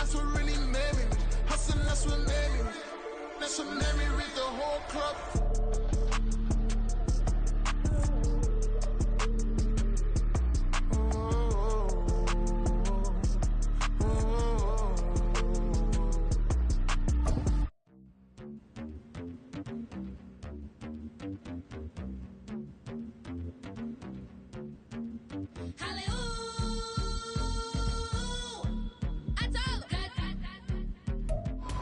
that's what really made me. Hustling, that's what made me. That's what made me read the whole club.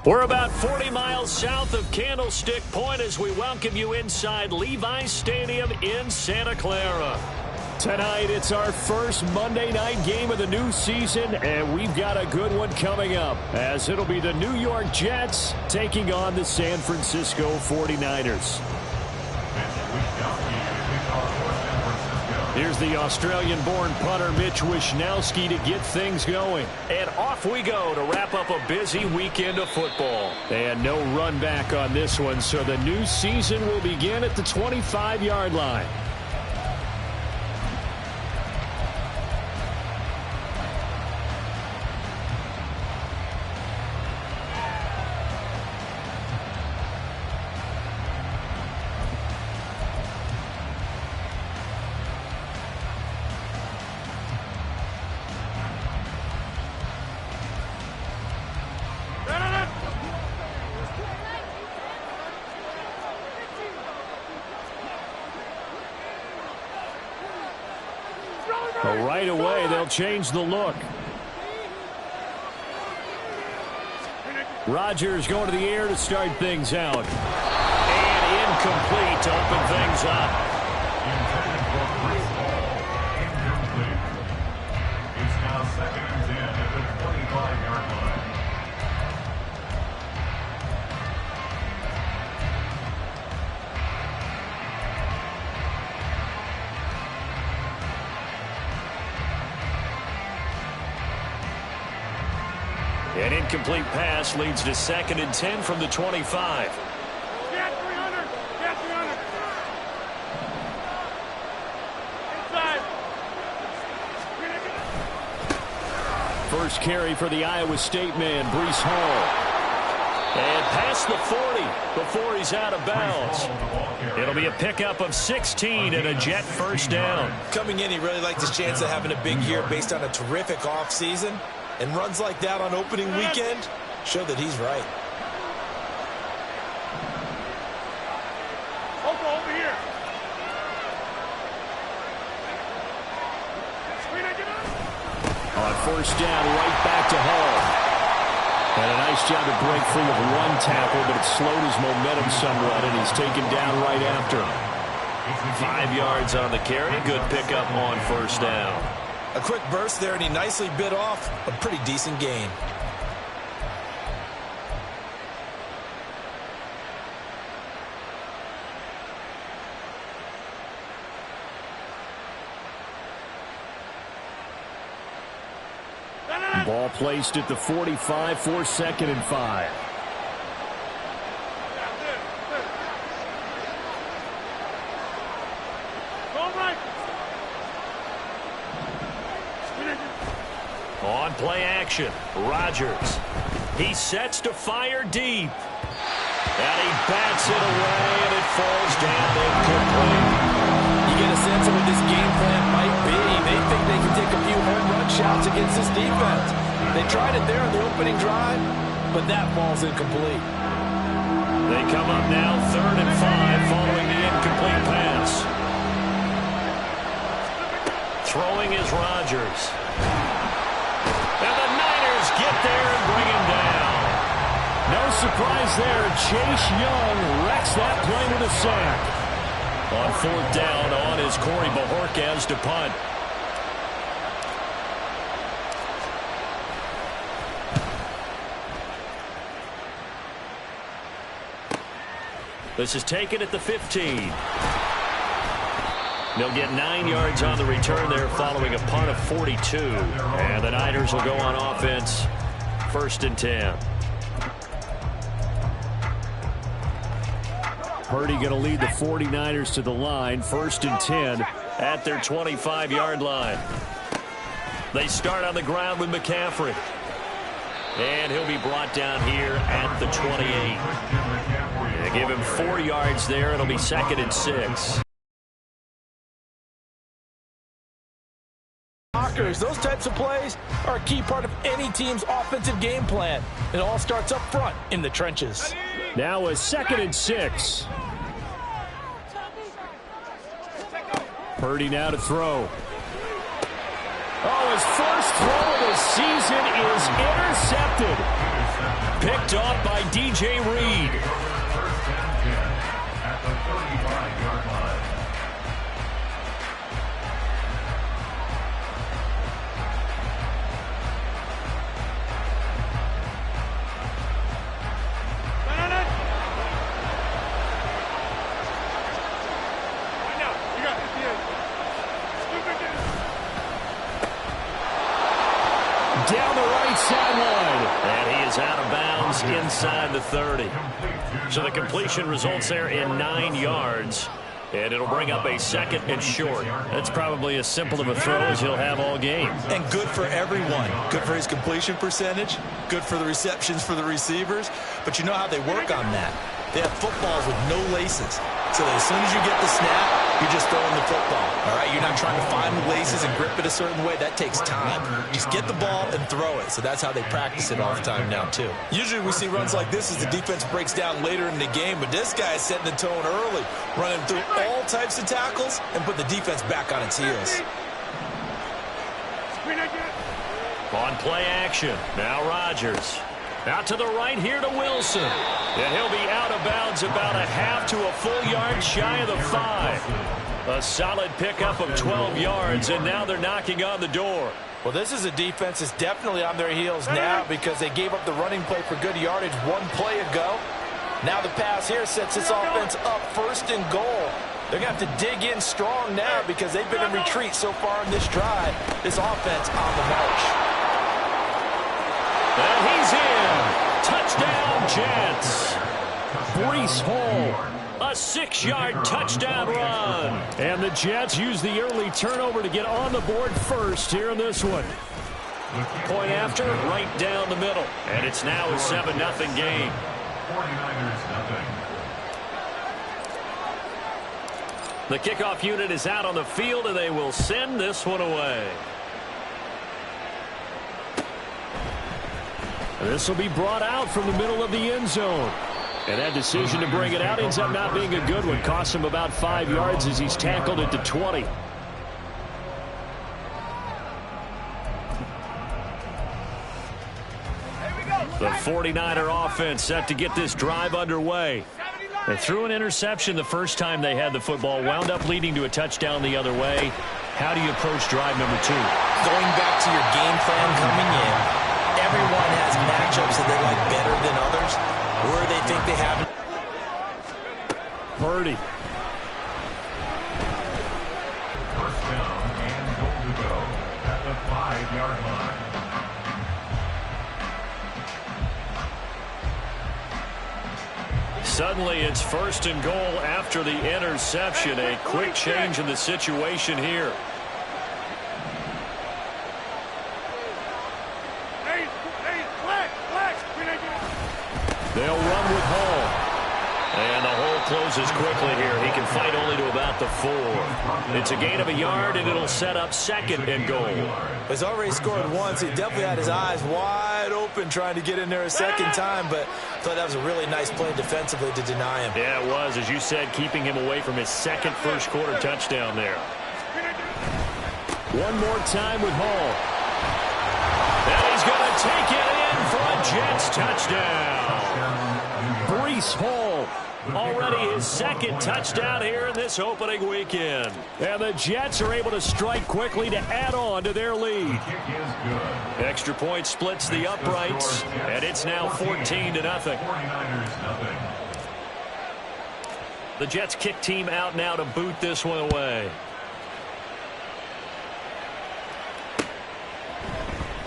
We're about 40 miles south of Candlestick Point as we welcome you inside Levi's Stadium in Santa Clara. Tonight, it's our first Monday night game of the new season, and we've got a good one coming up, as it'll be the New York Jets taking on the San Francisco 49ers. Here's the Australian-born punter Mitch Wishnowsky to get things going. And off we go to wrap up a busy weekend of football. And no run back on this one, so the new season will begin at the 25-yard line. Right away, they'll change the look. Rodgers going to the air to start things out. And incomplete to open things up. It's now 2nd and 10 at the 25-yard line. An incomplete pass leads to 2nd and 10 from the 25. Get 300. Get 300. Inside. First carry for the Iowa State man, Breece Hall. And past the 40 before he's out of bounds. It'll be a pickup of 16 and a Jet first down. Coming in, he really liked his chance of having a big year based on a terrific offseason. And runs like that on opening weekend show that he's right. Over here. On first down, right back to Hall. And a nice job to break free of one tackle, but it slowed his momentum somewhat, and he's taken down right after. 5 yards on the carry. Good pickup on first down. A quick burst there, and he nicely bit off a pretty decent gain. Ball placed at the 45 for 2nd and 5. On play action, Rodgers. He sets to fire deep. And he bats it away, and it falls down incomplete. You get a sense of what this game plan might be. They think they can take a few home run shots against this defense. They tried it there on the opening drive, but that falls incomplete. They come up now 3rd and 5 following the incomplete pass. Throwing is Rodgers. And the Niners get there and bring him down. No surprise there. Chase Young wrecks that play with a sack. On 4th down, on is Corey Bojorquez to punt. This is taken at the 15. They'll get 9 yards on the return there following a punt of 42. And the Niners will go on offense. 1st and 10. Purdy going to lead the 49ers to the line. 1st and 10 at their 25-yard line. They start on the ground with McCaffrey. And he'll be brought down here at the 28. They give him 4 yards there. It'll be 2nd and 6. Those types of plays are a key part of any team's offensive game plan. It all starts up front in the trenches. Now a 2nd and 6. Purdy now to throw. Oh, his first throw of the season is intercepted. Picked off by DJ Reed. At the 35-yard line. Down the right sideline. And he is out of bounds inside the 30. So the completion results there in 9 yards. And it'll bring up a 2nd and short. That's probably as simple of a throw as he'll have all game. And good for everyone. Good for his completion percentage. Good for the receptions for the receivers. But you know how they work on that. They have footballs with no laces. So that as soon as you get the snap, you're just throwing the football. All right? You're not trying to find the laces and grip it a certain way. That takes time. Just get the ball and throw it. So that's how they practice it all the time now, too. Usually we see runs like this as the defense breaks down later in the game. But this guy is setting the tone early, running through all types of tackles and put the defense back on its heels. On play action. Now Rodgers. Out to the right here to Wilson. And he'll be out of bounds about a half to a full yard shy of the 5. A solid pickup of 12 yards, and now they're knocking on the door. Well, this is a defense that's definitely on their heels now because they gave up the running play for good yardage 1 play ago. Now the pass here sets this offense up 1st and goal. They're going to have to dig in strong now because they've been in retreat so far in this drive. This offense on the march. And he's in. Touchdown, Jets. Breece Hall, a 6-yard touchdown run. And the Jets use the early turnover to get on the board first here in this one. Point after, right down the middle. And it's now a 7-0 game. 49ers nothing. The kickoff unit is out on the field, and they will send this one away. This will be brought out from the middle of the end zone. And that decision to bring it out ends up not being a good one. Costs him about 5 yards as he's tackled at the 20. The 49er offense set to get this drive underway. They threw an interception the first time they had the football, wound up leading to a touchdown the other way. How do you approach drive number 2? Going back to your game plan coming in, everyone has matchups that they like better than others, where they think they have. Purdy. First down and goal to go at the 5-yard line. Suddenly it's 1st and goal after the interception. A quick change in the situation here. They'll run with Hall. And the hole closes quickly here. He can fight only to about the 4. It's a gain of a yard, and it'll set up 2nd and goal. He's already scored once. He definitely had his eyes wide open trying to get in there a second time, but I thought that was a really nice play defensively to deny him. Yeah, it was. As you said, keeping him away from his second first-quarter touchdown there. One more time with Hall. And he's going to take it in for a Jets touchdown. Breece Hall, already his 2nd touchdown here in this opening weekend. And the Jets are able to strike quickly to add on to their lead. Extra point splits the uprights, and it's now 14-0. 49ers nothing. The Jets kick team out now to boot this one away.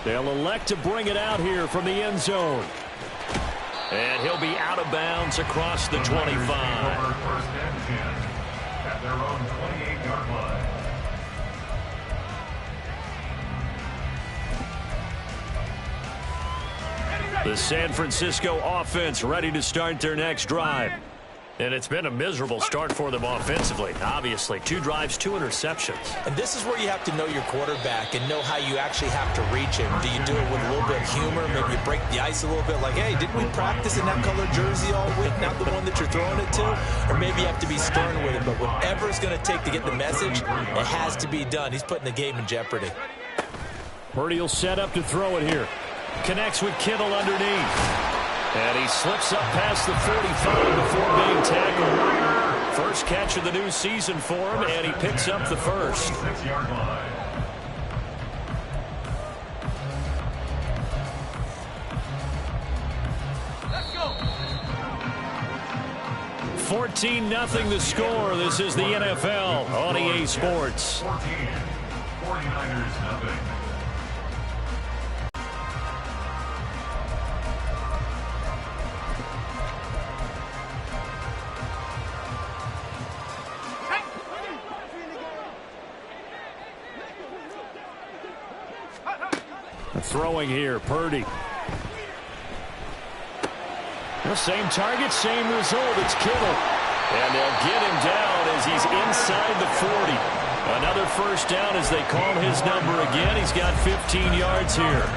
They'll elect to bring it out here from the end zone. And he'll be out of bounds across the 25. Over 1st and 10 at their own 28-yard line. The San Francisco offense ready to start their next drive. And it's been a miserable start for them offensively. Obviously, 2 drives, 2 interceptions. And this is where you have to know your quarterback and know how you actually have to reach him. Do you do it with a little bit of humor? Maybe you break the ice a little bit like, hey, didn't we practice in that color jersey all week, not the one that you're throwing it to? Or maybe you have to be stern with him. But whatever it's going to take to get the message, it has to be done. He's putting the game in jeopardy. Purdy will set up to throw it here. Connects with Kittle underneath. And he slips up past the 45 before being tackled. First catch of the new season for him, and he picks up the first. 14-0 the score. This is the NFL on EA Sports. 14. 49ers nothing. Throwing here, Purdy. The same target, same result. It's Kittle. And they'll get him down as he's inside the 40. Another first down as they call his number again. He's got 15 yards here.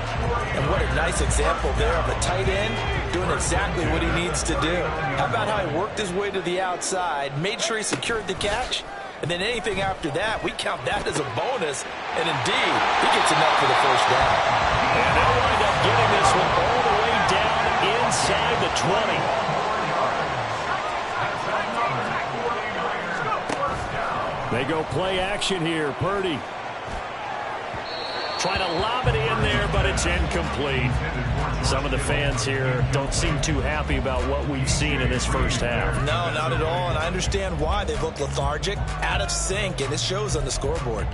And what a nice example there of a tight end doing exactly what he needs to do. How about how he worked his way to the outside, made sure he secured the catch, and then anything after that, we count that as a bonus. And indeed, he gets enough for the first down. And they'll wind up getting this one all the way down inside the 20. They go play action here. Purdy trying to lob it in there, but it's incomplete. Some of the fans here don't seem too happy about what we've seen in this first half. No, not at all, and I understand why. They look lethargic, out of sync, and it shows on the scoreboard.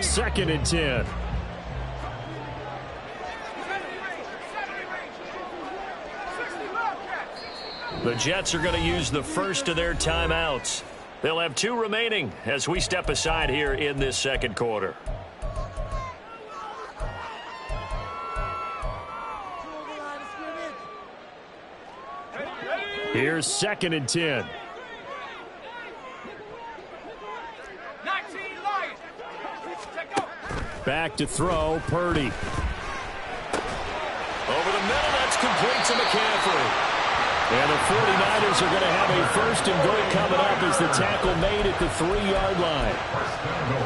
Second and 10. The Jets are going to use the first of their timeouts. They'll have 2 remaining as we step aside here in this second quarter. Here's second and 10. Back to throw, Purdy. Over the middle, that's complete to McCaffrey. And the 49ers are going to have a first and goal coming up as the tackle made at the 3-yard line.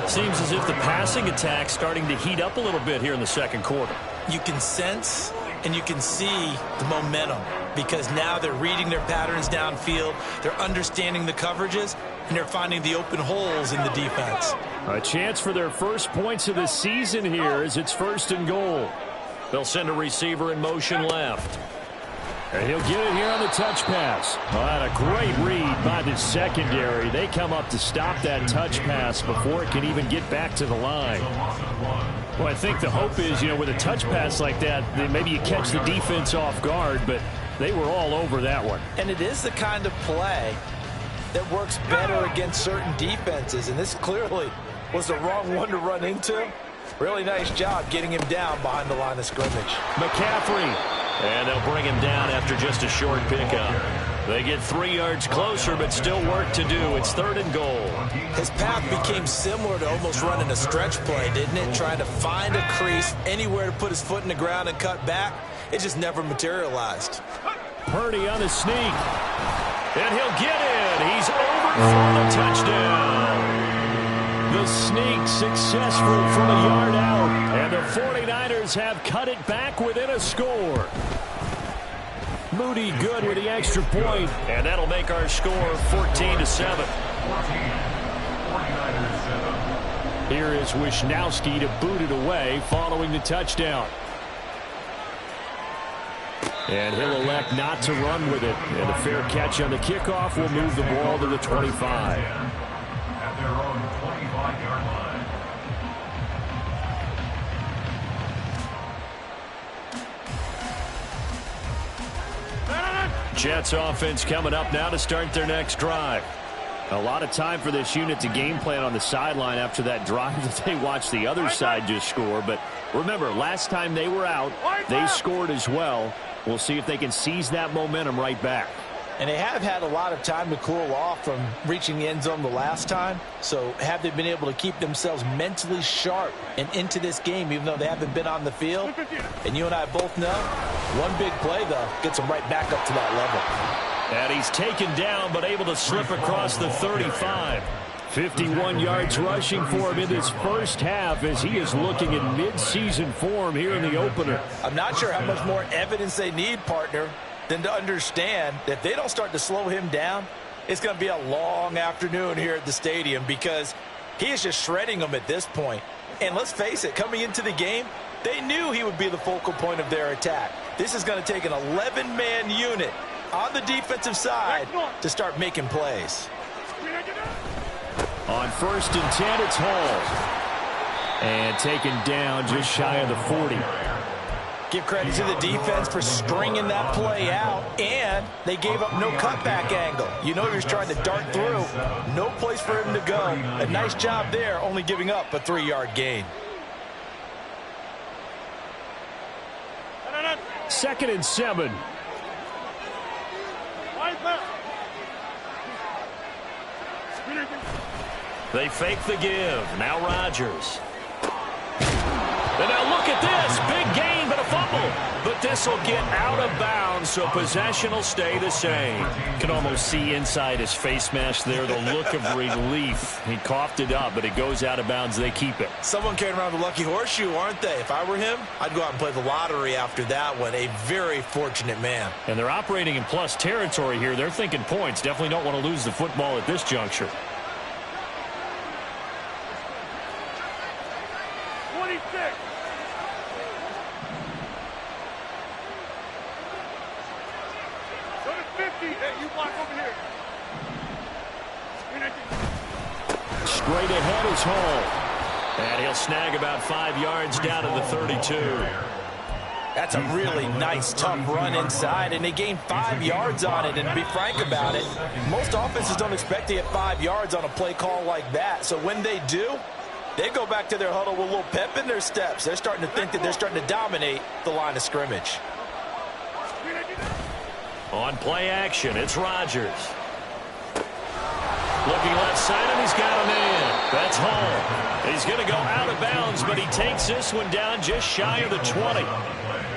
Seems as if the passing attack's starting to heat up a little bit here in the second quarter. You can sense and you can see the momentum because now they're reading their patterns downfield, they're understanding the coverages, and they're finding the open holes in the defense. A chance for their first points of the season here as it's first and goal. They'll send a receiver in motion left. And he'll get it here on the touch pass. Well, a great read by the secondary. They come up to stop that touch pass before it can even get back to the line. Well, I think the hope is, with a touch pass like that, maybe you catch the defense off guard, but they were all over that one. And it is the kind of play that works better against certain defenses, and this clearly was the wrong one to run into. Really nice job getting him down behind the line of scrimmage. McCaffrey. And they'll bring him down after just a short pickup. They get 3 yards closer, but still work to do. It's third and goal. His path became similar to almost running a stretch play, didn't it? Trying to find a crease, anywhere to put his foot in the ground and cut back. It just never materialized. Purdy on the sneak. And he'll get in. He's over for the touchdown. The sneak successful from a yard out. And the 49ers have cut it back within a score. Moody good with the extra point, and that'll make our score 14-7. Here is Wisnowski to boot it away following the touchdown. And he'll elect not to run with it. And a fair catch on the kickoff will move the ball to the 25. At their own 25-yard line. Jets offense coming up now to start their next drive. A lot of time for this unit to game plan on the sideline after that drive that they watched the other side just score. But remember, last time they were out, they scored as well. We'll see if they can seize that momentum right back. And they have had a lot of time to cool off from reaching the end zone the last time. So have they been able to keep themselves mentally sharp and into this game, even though they haven't been on the field? And you and I both know, one big play, though, gets them right back up to that level. And he's taken down, but able to slip across the 35. 51 yards rushing for him in this first half as he is looking in mid-season form here in the opener. I'm not sure how much more evidence they need, partner, than to understand that if they don't start to slow him down, it's going to be a long afternoon here at the stadium because he is just shredding them at this point. And let's face it, coming into the game, they knew he would be the focal point of their attack. This is going to take an 11-man unit on the defensive side to start making plays. On 1st and 10, it's Hall. And taken down just shy of the 40. Give credit to the defense for stringing that play out, and they gave up no cutback angle. You know you're trying to dart through. No place for him to go. A nice job there, only giving up a 3-yard gain. 2nd and 7. They fake the give. Now Rodgers. And now look at this. Big gain, but a fumble. But this will get out of bounds, so possession will stay the same. Can almost see inside his face mask there the look of relief. He coughed it up, but it goes out of bounds. They keep it. Someone carrying around the lucky horseshoe, aren't they? If I were him, I'd go out and play the lottery after that one. A very fortunate man. And they're operating in plus territory here. They're thinking points. Definitely don't want to lose the football at this juncture. 26. Go to 50. Hey, you block over here. Straight ahead is Hall. And he'll snag about 5 yards down to the 32. That's a really nice, tough run inside, and they gained 5 yards on it. And to be frank about it, most offenses don't expect to get 5 yards on a play call like that. So when they do, they go back to their huddle with a little pep in their steps. They're starting to think that they're starting to dominate the line of scrimmage. On play action, it's Rodgers. Looking left side, and he's got a man. That's Hall. He's going to go out of bounds, but he takes this one down just shy of the 20.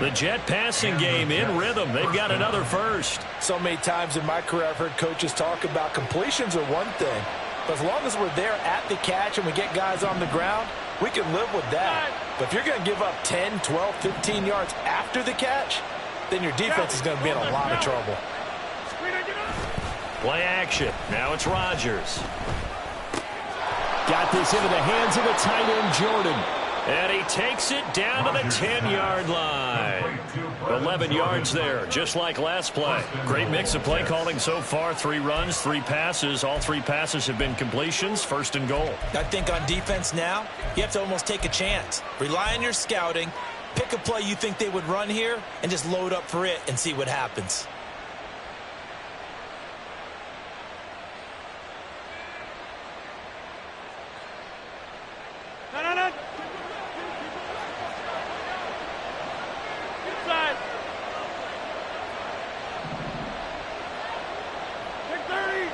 The Jet passing game in rhythm. They've got another first. So many times in my career, I've heard coaches talk about completions are one thing. But as long as we're there at the catch and we get guys on the ground, we can live with that. But if you're going to give up 10, 12, 15 yards after the catch, then your defense is going to be in a lot of trouble. Play action. Now it's Rodgers. Got this into the hands of the tight end, Jordan. And he takes it down to the 10-yard line. 11 yards there, just like last play. Great mix of play calling so far. 3 runs, 3 passes. All 3 passes have been completions. 1st and goal. I think on defense now, you have to almost take a chance. Rely on your scouting. Pick a play you think they would run here and just load up for it and see what happens. No. Inside. 30.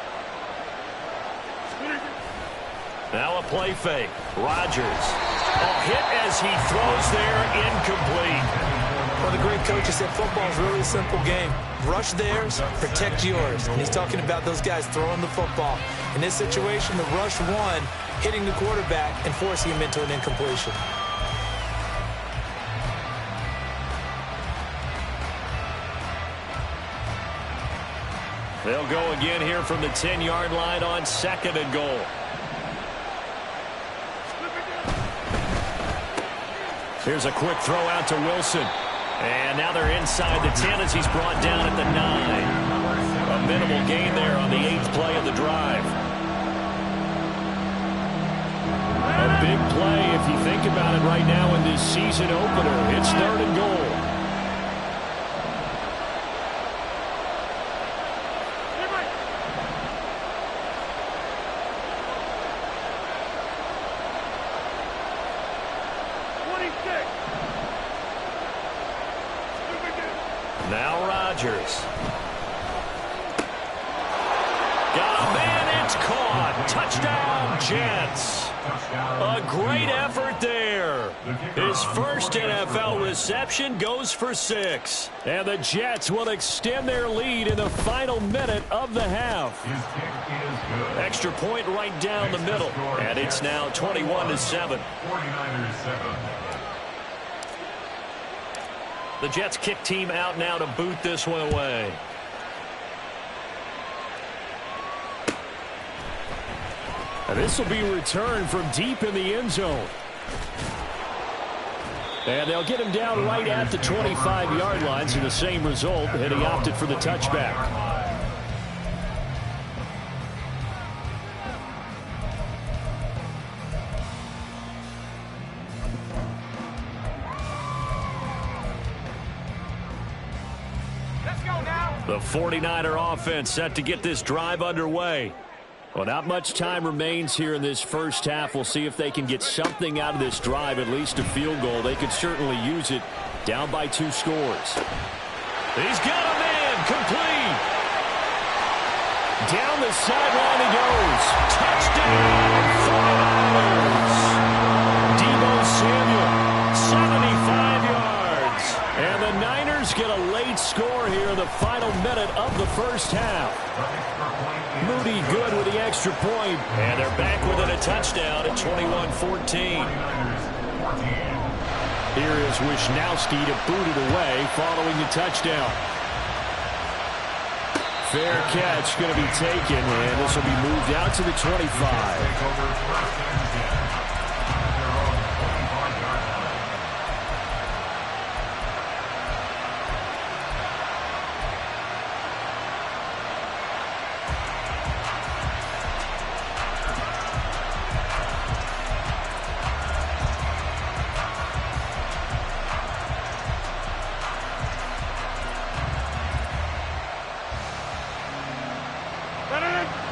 Now a play fake. Rodgers. Hit as he throws there, incomplete. Well, the great coach has said football is really a simple game. Rush theirs, protect yours. And he's talking about those guys throwing the football. In this situation, the rush one, hitting the quarterback and forcing him into an incompletion. They'll go again here from the 10-yard line on 2nd and goal. Here's a quick throw out to Wilson. And now they're inside the 10 as he's brought down at the 9. A minimal gain there on the 8th play of the drive. A big play if you think about it right now in this season opener. It's 3rd and goal. Now Rodgers. Got a man, it's caught. Touchdown, Jets. A great effort there. His first NFL reception goes for 6. And the Jets will extend their lead in the final minute of the half. Extra point right down the middle. And it's now 21-7. 49ers 7. The Jets kick team out now to boot this one away. And this will be returned from deep in the end zone. And they'll get him down right at the 25-yard line, so the same result, and he opted for the touchback. The 49er offense set to get this drive underway. Well, not much time remains here in this first half. We'll see if they can get something out of this drive, at least a field goal. They could certainly use it, down by 2 scores. He's got a man, complete. Down the sideline he goes. Touchdown, 49ers. Deebo Samuel, 75 yards. And the Niners get a late score here in the final minute of the first half. Moody good with the extra point, and they're back within a touchdown at 21-14. Here is Wisnowski to boot it away following the touchdown. Fair catch going to be taken, and this will be moved out to the 25.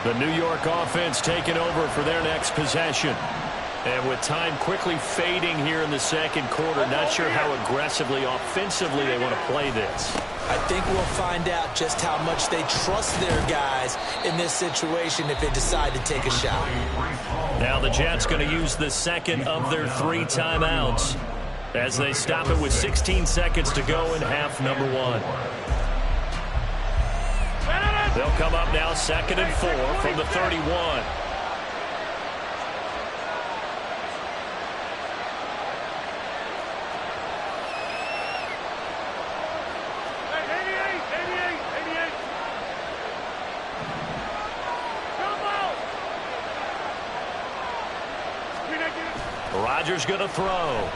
The New York offense taking over for their next possession. And with time quickly fading here in the second quarter, not sure how aggressively, offensively they want to play this. I think we'll find out just how much they trust their guys in this situation if they decide to take a shot. Now the Jets going to use the second of their 3 timeouts as they stop it with 16 seconds to go in half number 1. They'll come up now 2nd and 4 from the 31. Rodgers going to throw.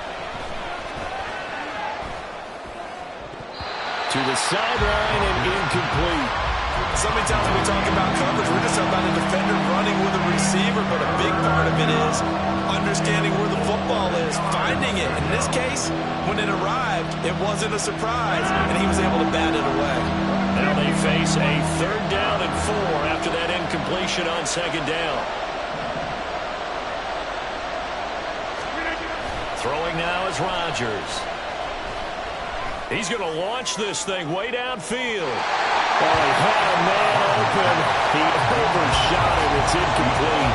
To the sideline and incomplete. So many times when we talk about coverage, we're just talking about a defender running with a receiver, but a big part of it is understanding where the football is, finding it. In this case, when it arrived, it wasn't a surprise, and he was able to bat it away. Now they face a 3rd down and 4 after that incompletion on 2nd down. Throwing now is Rodgers. He's going to launch this thing way downfield. Oh, he had a man open. He overshot it. It's incomplete.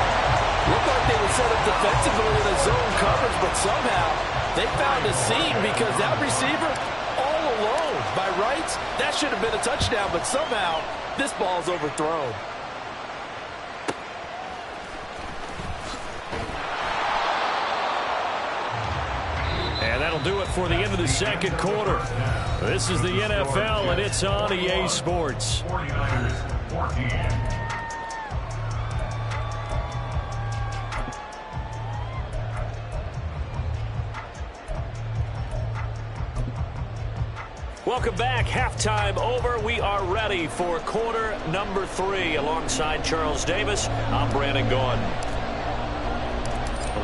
Looked like they were set up defensively in a zone coverage, but somehow they found a seam because that receiver all alone. By rights, that should have been a touchdown, but somehow this ball's overthrown. And that'll do it for the end of the second quarter. This is the NFL, and it's on EA Sports. 49ers 14. Welcome back. Halftime over. We are ready for quarter number 3. Alongside Charles Davis, I'm Brandon Gordon.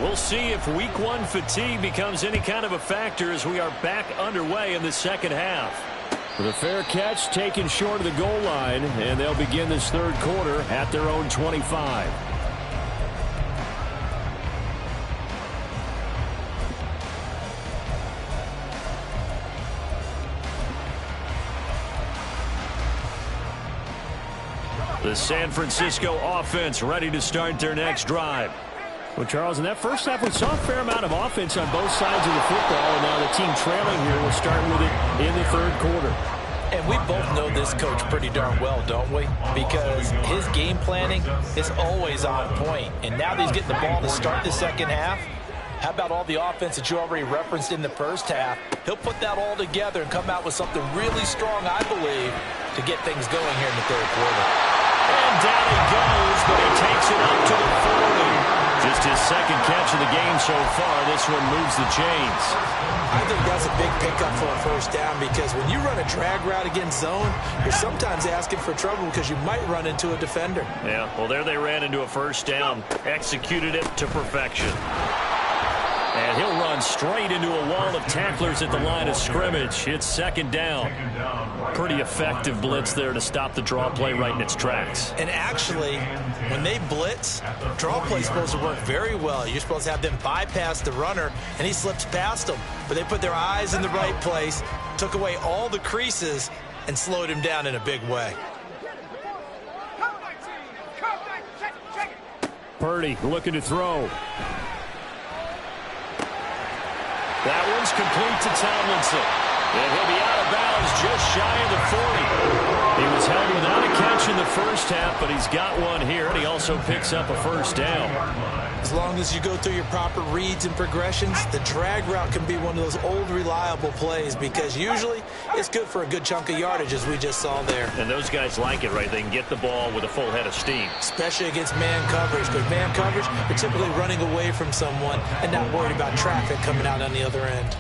We'll see if week 1 fatigue becomes any kind of a factor as we are back underway in the second half. With a fair catch taken short of the goal line, and they'll begin this third quarter at their own 25. The San Francisco offense ready to start their next drive. Well, Charles, in that first half, we saw a fair amount of offense on both sides of the football, and now the team trailing here will start with it in the third quarter. And we both know this coach pretty darn well, don't we? Because his game planning is always on point. And now that he's getting the ball to start the second half, how about all the offense that you already referenced in the first half? He'll put that all together and come out with something really strong, I believe, to get things going here in the third quarter. And down he goes, but he takes it up to the 40. Just his second catch of the game so far. This one moves the chains. I think that's a big pickup for a first down because when you run a drag route against zone, you're sometimes asking for trouble because you might run into a defender. Yeah, well, there they ran into a first down. Executed it to perfection. And he'll run straight into a wall of tacklers at the line of scrimmage. It's second down. Pretty effective blitz there to stop the draw play right in its tracks. And actually, when they blitz, draw play is supposed to work very well. You're supposed to have them bypass the runner, and he slips past them. But they put their eyes in the right place, took away all the creases, and slowed him down in a big way. Purdy looking to throw. That one's complete to Tomlinson. And he'll be out of bounds just shy of the 40. He was held without a catch in the first half, but he's got one here, and he also picks up a first down. As long as you go through your proper reads and progressions, the drag route can be one of those old reliable plays because usually it's good for a good chunk of yardage, as we just saw there. And those guys like it, right? They can get the ball with a full head of steam. Especially against man coverage. Because man coverage, you're typically running away from someone and not worried about traffic coming out on the other end.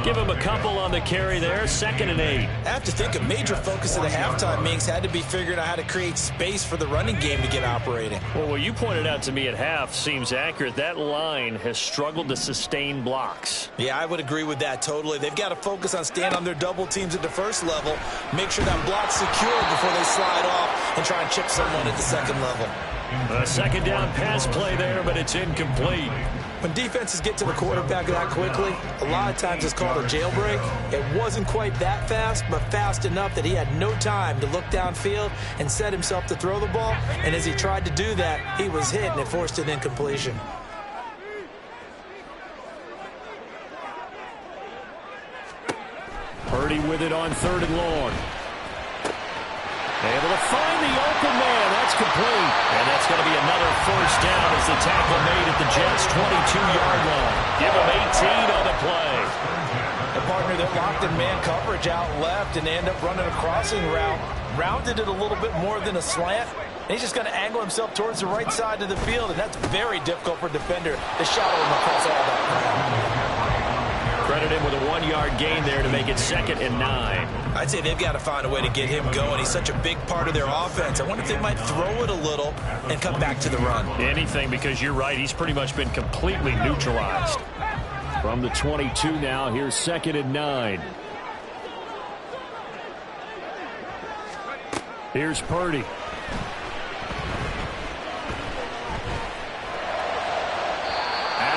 Give him a couple on the carry there, 2nd and 8. I have to think a major focus of the halftime meetings had to be figuring out how to create space for the running game to get operating. Well, what you pointed out to me at half seems accurate. That line has struggled to sustain blocks. Yeah, I would agree with that totally. They've got to focus on staying on their double teams at the first level, make sure that block's secure before they slide off and try and chip someone at the second level. A second down pass play there, but it's incomplete. When defenses get to the quarterback that quickly, a lot of times it's called a jailbreak. It wasn't quite that fast, but fast enough that he had no time to look downfield and set himself to throw the ball. And as he tried to do that, he was hit, and it forced an incompletion. Purdy with it on 3rd and long. Able to find the open man. That's complete. And that's going to be another first down as the tackle made at the Jets' 22-yard line. Give him 18 on the play. The partner that locked in man coverage out left and they end up running a crossing route. Rounded it a little bit more than a slant. And he's just going to angle himself towards the right side of the field. And that's very difficult for a defender to shadow him across all that ground. Credit him with a 1-yard gain there to make it 2nd and 9. I'd say they've got to find a way to get him going. He's such a big part of their offense. I wonder if they might throw it a little and come back to the run. Anything, because you're right. He's pretty much been completely neutralized. From the 22 now, here's 2nd and 9. Here's Purdy.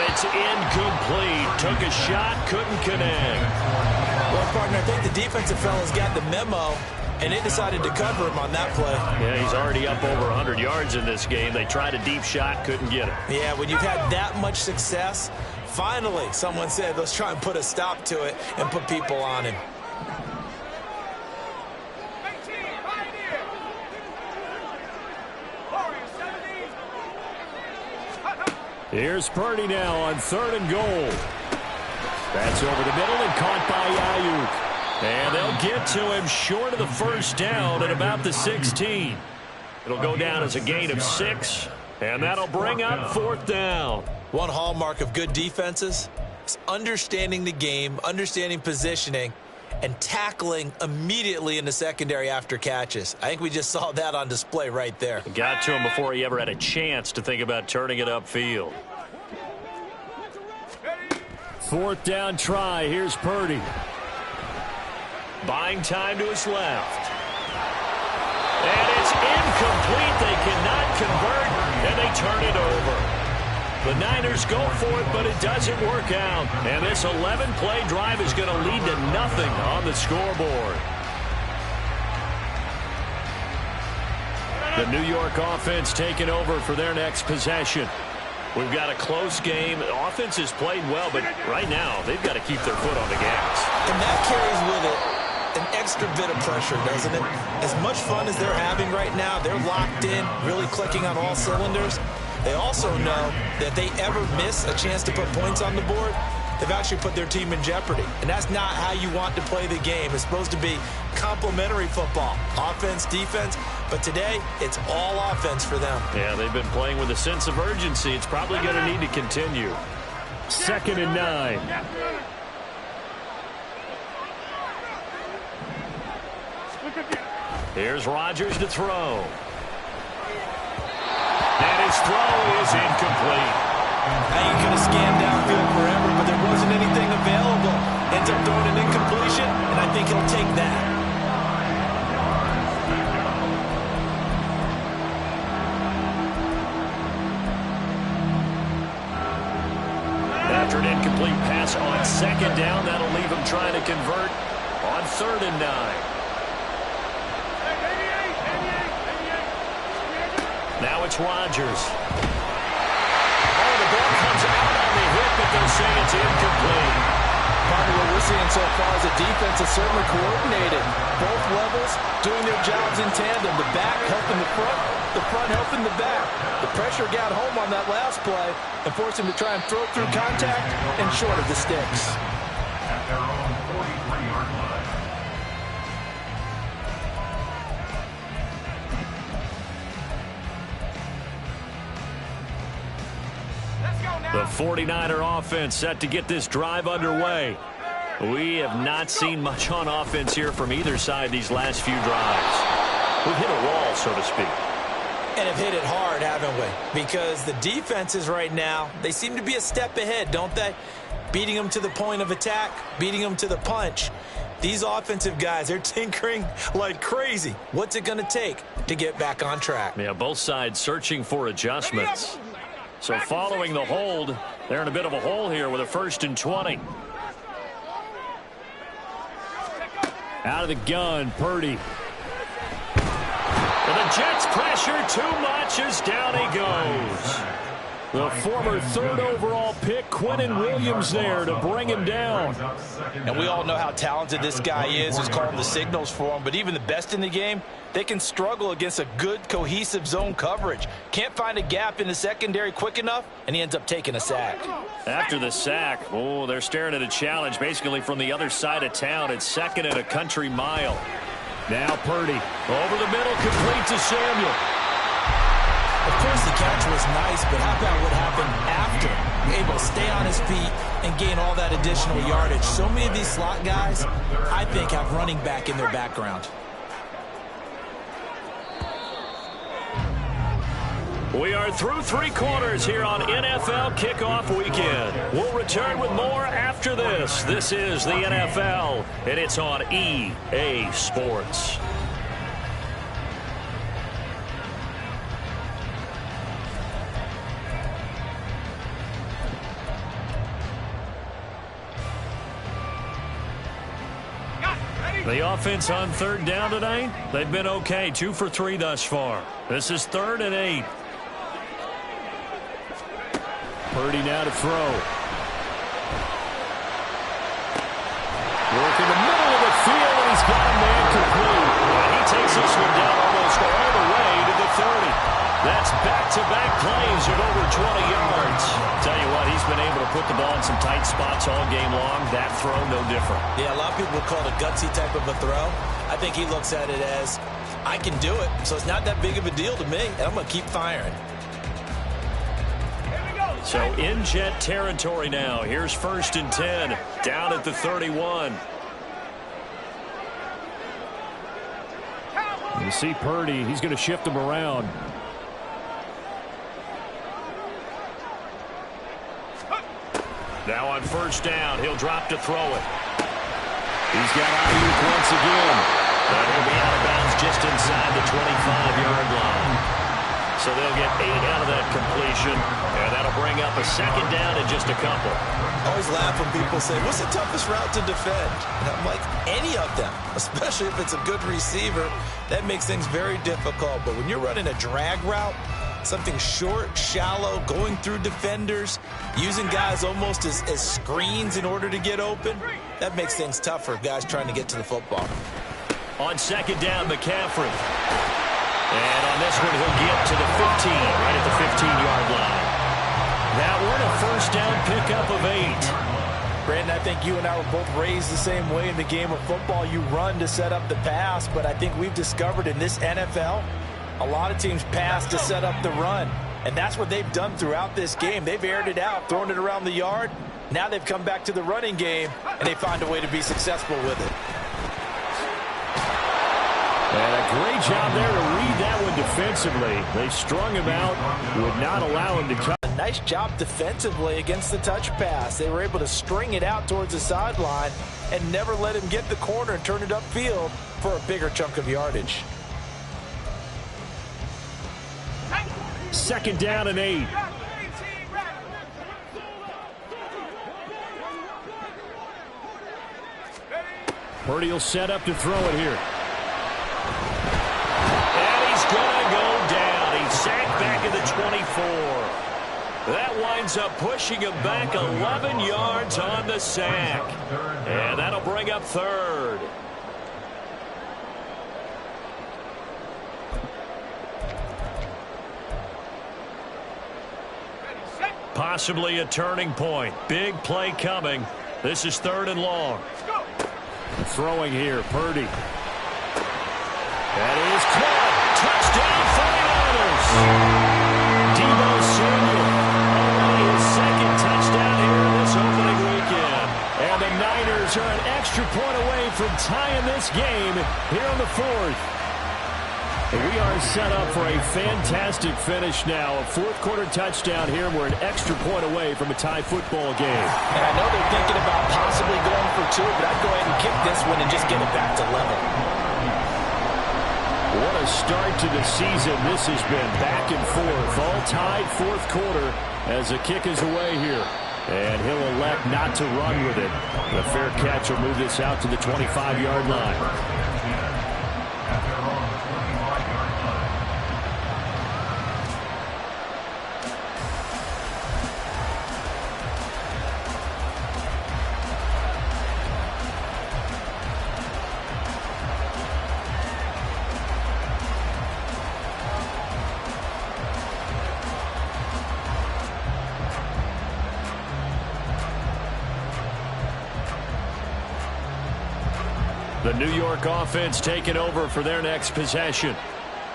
It's incomplete. Took a shot, couldn't connect. Well, partner, I think the defensive fellas got the memo, and they decided to cover him on that play. Yeah, he's already up over 100 yards in this game. They tried a deep shot, couldn't get it. Yeah, when you've had that much success, finally someone said, let's try and put a stop to it and put people on him. Here's Purdy now on 3rd and goal. That's over the middle and caught by Ayuk. And they'll get to him short of the first down at about the 16. It'll go down as a gain of 6, and that'll bring up 4th down. One hallmark of good defenses is understanding the game, understanding positioning, and tackling immediately in the secondary after catches. I think we just saw that on display right there. Got to him before he ever had a chance to think about turning it upfield. 4th down try. Here's Purdy. Buying time to his left. And it's incomplete. They cannot convert, and they turn it over. The Niners go for it, but it doesn't work out. And this 11-play drive is going to lead to nothing on the scoreboard. The New York offense taking over for their next possession. We've got a close game. The offense has played well, but right now they've got to keep their foot on the gas. And that carries with it an extra bit of pressure, doesn't it? As much fun as they're having right now, they're locked in, really clicking on all cylinders. They also know that they ever miss a chance to put points on the board, they've actually put their team in jeopardy. And that's not how you want to play the game. It's supposed to be complementary football, offense, defense. But today, it's all offense for them. Yeah, they've been playing with a sense of urgency. It's probably going to need to continue. 2nd and 9. Here's Rodgers to throw. And his throw is incomplete. Now you could have scanned downfield forever, but there wasn't anything available. Ends up throwing an incompletion, and I think he'll take that. After an incomplete pass on 2nd down, that'll leave him trying to convert on 3rd and 9. Now it's Rodgers. Oh, the ball comes out on the hit, but they'll say it's incomplete. Part of what we're seeing so far is the defense is certainly coordinated. Both levels doing their jobs in tandem. The back helping the front helping the back. The pressure got home on that last play and forced him to try and throw through contact and short of the sticks. At their own 43-yard line. The 49er offense set to get this drive underway. We have not seen much on offense here from either side these last few drives. We've hit a wall, so to speak. And have hit it hard, haven't we? Because the defenses right now, they seem to be a step ahead, don't they? Beating them to the point of attack, beating them to the punch. These offensive guys, they're tinkering like crazy. What's it going to take to get back on track? Yeah, both sides searching for adjustments. So following the hold, they're in a bit of a hole here with a 1st and 20. Out of the gun, Purdy. And the Jets pressure too much as down he goes. The former 3rd overall pick, Quinnen Williams, there to bring him down. And we all know how talented this guy is, who's calling the signals for him. But even the best in the game, they can struggle against a good, cohesive zone coverage. Can't find a gap in the secondary quick enough, and he ends up taking a sack. After the sack, oh, they're staring at a challenge basically from the other side of town. It's 2nd and a country mile. Now Purdy over the middle, complete to Samuel. Of course, the catch was nice, but how about what happened after? Able to stay on his feet and gain all that additional yardage. So many of these slot guys, I think, have running back in their background. We are through 3 quarters here on NFL Kickoff Weekend. We'll return with more after this. This is the NFL, and it's on EA Sports. The offense on 3rd down tonight, they've been okay. 2 for 3 thus far. This is 3rd and 8. Purdy now to throw. Work in the middle of the field, and he's got a man complete. And he takes this one down almost all the way to the 30. That's back-to-back plays of over 20 yards. Tell you what, he's been able to put the ball in some tight spots all game long. That throw, no different. Yeah, a lot of people would call it a gutsy type of a throw. I think he looks at it as, I can do it, so it's not that big of a deal to me, and I'm going to keep firing. So in Jet territory now. Here's 1st and 10, down at the 31. You see Purdy, he's going to shift him around. Now on 1st down, he'll drop to throw it. He's got Ayuk once again. And he'll be out of bounds just inside the 25-yard line. So they'll get 8 out of that completion, and that'll bring up a second down in just a couple. I always laugh when people say, what's the toughest route to defend? And I'm like, any of them, especially if it's a good receiver. That makes things very difficult. But when you're running a drag route, something short, shallow, going through defenders, using guys almost as screens in order to get open, that makes things tough for guys trying to get to the football. On second down, McCaffrey. And on this one, he'll get to the 15, right at the 15-yard line. That one, a first down pickup of 8. Brandon, I think you and I were both raised the same way in the game of football. You run to set up the pass, but I think we've discovered in this NFL, a lot of teams pass to set up the run. And that's what they've done throughout this game. They've aired it out, thrown it around the yard. Now they've come back to the running game, and they find a way to be successful with it. And a great job there to read that one defensively. They strung him out, would not allow him to cut. Nice job defensively against the touch pass. They were able to string it out towards the sideline and never let him get the corner and turn it upfield for a bigger chunk of yardage. Second down and 8. Purdy will set up to throw it here. And he's going to go down. He's sacked back at the 24. That winds up pushing him back 11 yards on the sack. And that'll bring up third. Possibly a turning point. Big play coming. This is third and long. Throwing here, Purdy. That is caught. Touchdown, 49ers. Deebo Samuel on his second touchdown here this opening weekend. And the Niners are an extra point away from tying this game here on the 4th. We are set up for a fantastic finish now. A fourth-quarter touchdown here, and we're an extra point away from a tie football game. And I know they're thinking about possibly going for 2, but I'd go ahead and kick this one and just get it back to level. What a start to the season this has been. Back and forth, all tied fourth quarter as the kick is away here. And he'll elect not to run with it. The fair catch will move this out to the 25-yard line. The New York offense taking over for their next possession.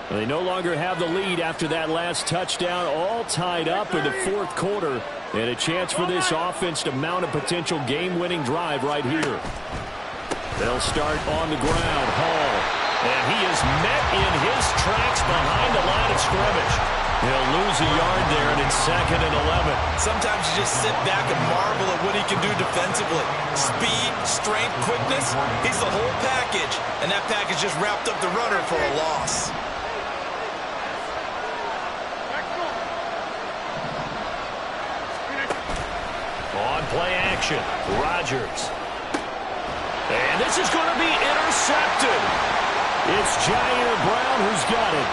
They no longer have the lead after that last touchdown, all tied up in the fourth quarter, and a chance for this offense to mount a potential game-winning drive right here. They'll start on the ground. Hall, and he is met in his tracks behind the line of scrimmage. He'll lose a yard there, and it's 2nd and 11. Sometimes you just sit back and marvel at what he can do defensively. Speed, strength, quickness, he's the whole package. And that package just wrapped up the runner for a loss. On play action, Rodgers. And this is going to be intercepted. It's Jair Brown who's got it.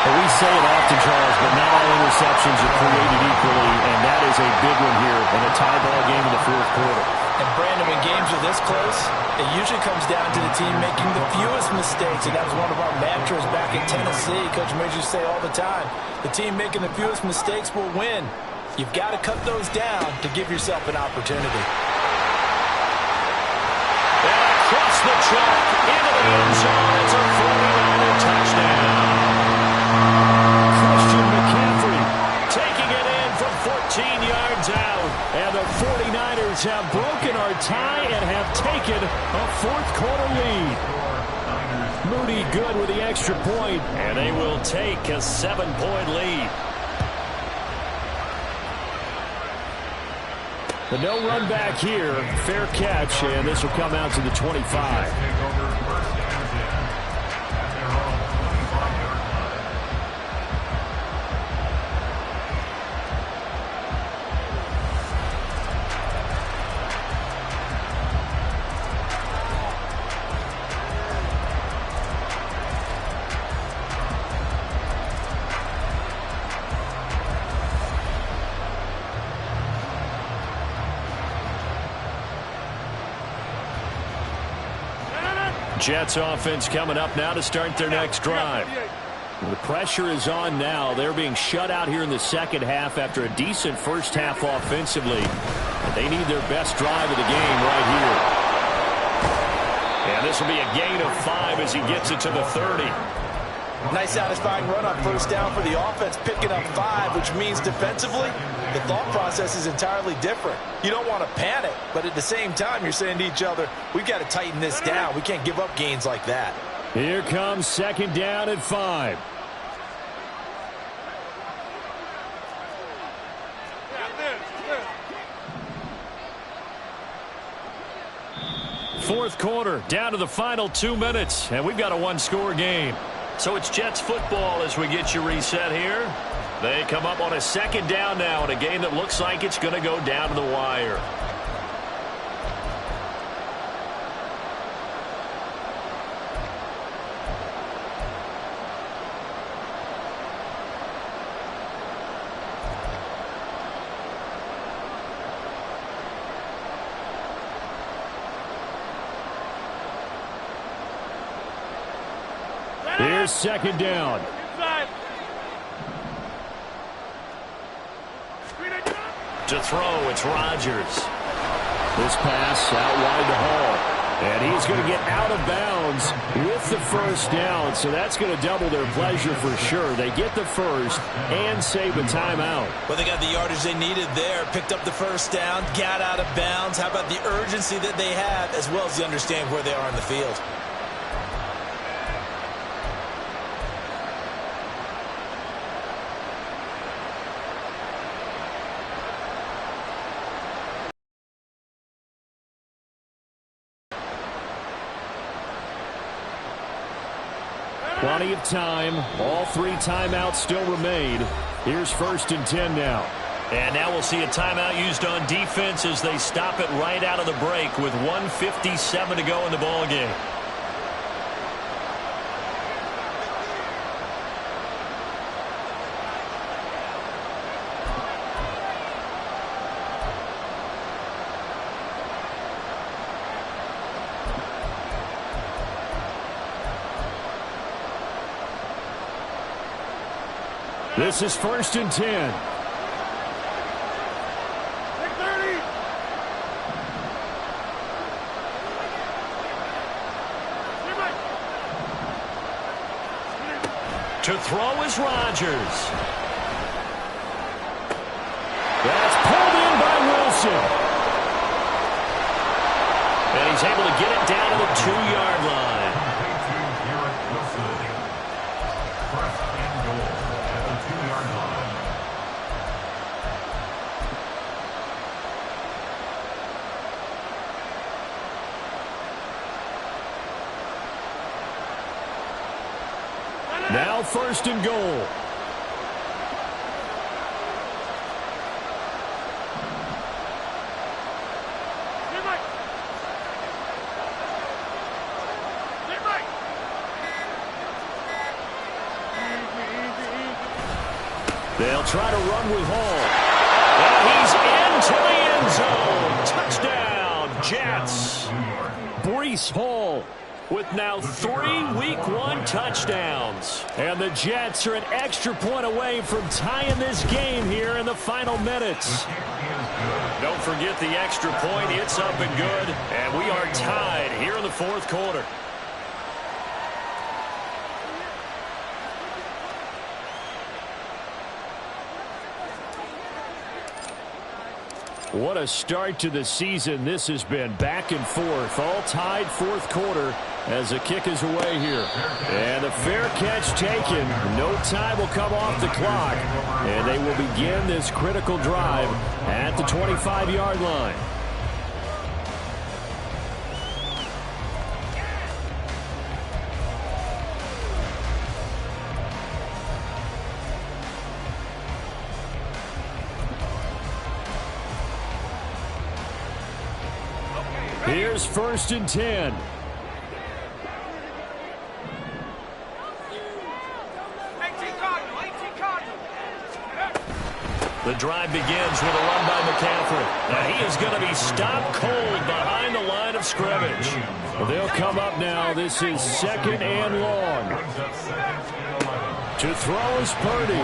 Well, we say it often, Charles, but not all interceptions are created equally, and that is a big one here in a tie ball game in the fourth quarter. And Brandon, when games are this close, it usually comes down to the team making the fewest mistakes, and that was one of our mantras back in Tennessee. Coach Major used to say all the time, the team making the fewest mistakes will win. You've got to cut those down to give yourself an opportunity. And across the track, into the end zone, it's a 49er touchdown. McCaffrey taking it in from 14 yards out. And the 49ers have broken our tie and have taken a fourth-quarter lead. Moody good with the extra point, and they will take a 7-point lead. The no run back here, fair catch, and this will come out to the 25. Jets offense coming up now to start their next drive. The pressure is on now. They're being shut out here in the second half after a decent first half offensively. They need their best drive of the game right here. And this will be a gain of 5 as he gets it to the 30. Nice satisfying run on first down for the offense, picking up 5, which means defensively, the thought process is entirely different. You don't want to panic, but at the same time, you're saying to each other, we've got to tighten this down. We can't give up gains like that. Here comes second down at 5. Fourth quarter, down to the final 2 minutes, and we've got a one-score game. So it's Jets football as we get you reset here. They come up on a second down now in a game that looks like it's going to go down to the wire. Here's second down. To throw, it's Rodgers. This pass out wide to Hall. And he's going to get out of bounds with the first down. So that's going to double their pleasure for sure. They get the first and save a timeout. Well, they got the yardage they needed there. Picked up the first down, got out of bounds. How about the urgency that they have as well as the understanding where they are in the field? Plenty of time. All 3 timeouts still remain. Here's first and 10 now. And now we'll see a timeout used on defense as they stop it right out of the break with 1:57 to go in the ball game. This is first and 10. To throw is Rodgers. That's pulled in by Wilson. And he's able to get it down to the 2-yard line. Now first and goal. They'll try to run with Hall. And he's into the end zone. Touchdown, Jets. Breece Hall with now 3 Week 1 touchdowns. And the Jets are an extra point away from tying this game here in the final minutes. Don't forget the extra point. It's up and good. And we are tied here in the fourth quarter. What a start to the season this has been. Back and forth, all tied fourth quarter as the kick is away here. And a fair catch taken. No time will come off the clock. And they will begin this critical drive at the 25-yard line. Here's first and 10. The drive begins with a run by McCaffrey. Now he is going to be stopped cold behind the line of of scrimmage. They'll come up now. This is 2nd and long. To throw is Purdy.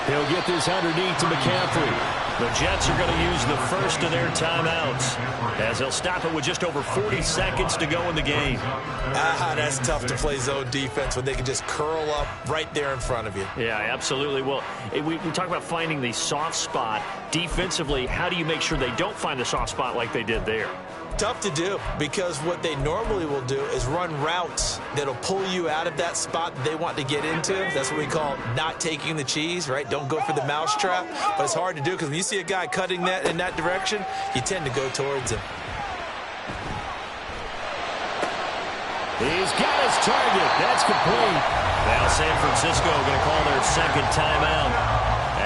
He'll get this underneath to McCaffrey. The Jets are going to use the first of their timeouts as they'll stop it with just over 40 seconds to go in the game. That's tough to play zone defense when they can just curl up right there in front of you. Yeah, absolutely. Well, we talk about finding the soft spot. Defensively, how do you make sure they don't find the soft spot like they did there? Tough to do, because what they normally will do is run routes that'll pull you out of that spot that they want to get into. That's what we call not taking the cheese, right? Don't go for the mousetrap. But it's hard to do because when you see a guy cutting that in that direction, you tend to go towards him. He's got his target. That's complete. Now San Francisco going to call their second timeout,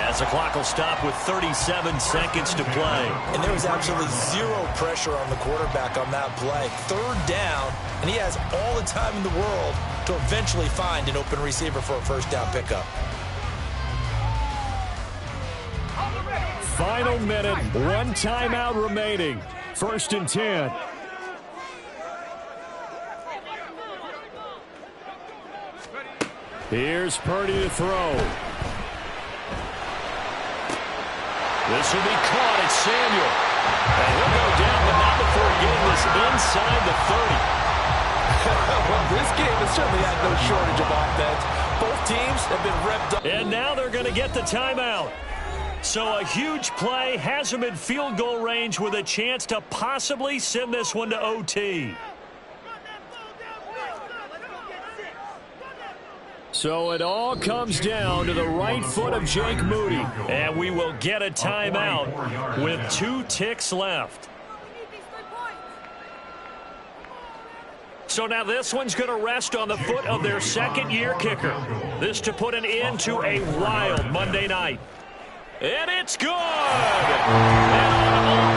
as the clock will stop with 37 seconds to play. And there was absolutely zero pressure on the quarterback on that play. 3rd down, and he has all the time in the world to eventually find an open receiver for a first down pickup. Final minute, 1 timeout remaining. 1st and 10. Here's Purdy to throw. This will be caught. It's Samuel. And he'll go down, but not before getting this inside the 30. Well, this game has certainly had no shortage of offense. Both teams have been revved up. And now they're going to get the timeout. So a huge play has them in field goal range with a chance to possibly send this one to OT. So it all comes down to the right foot of Jake Moody. And we will get a timeout with 2 ticks left. So now this one's going to rest on the foot of their 2nd-year kicker. This to put an end to a wild Monday night. And it's good! And on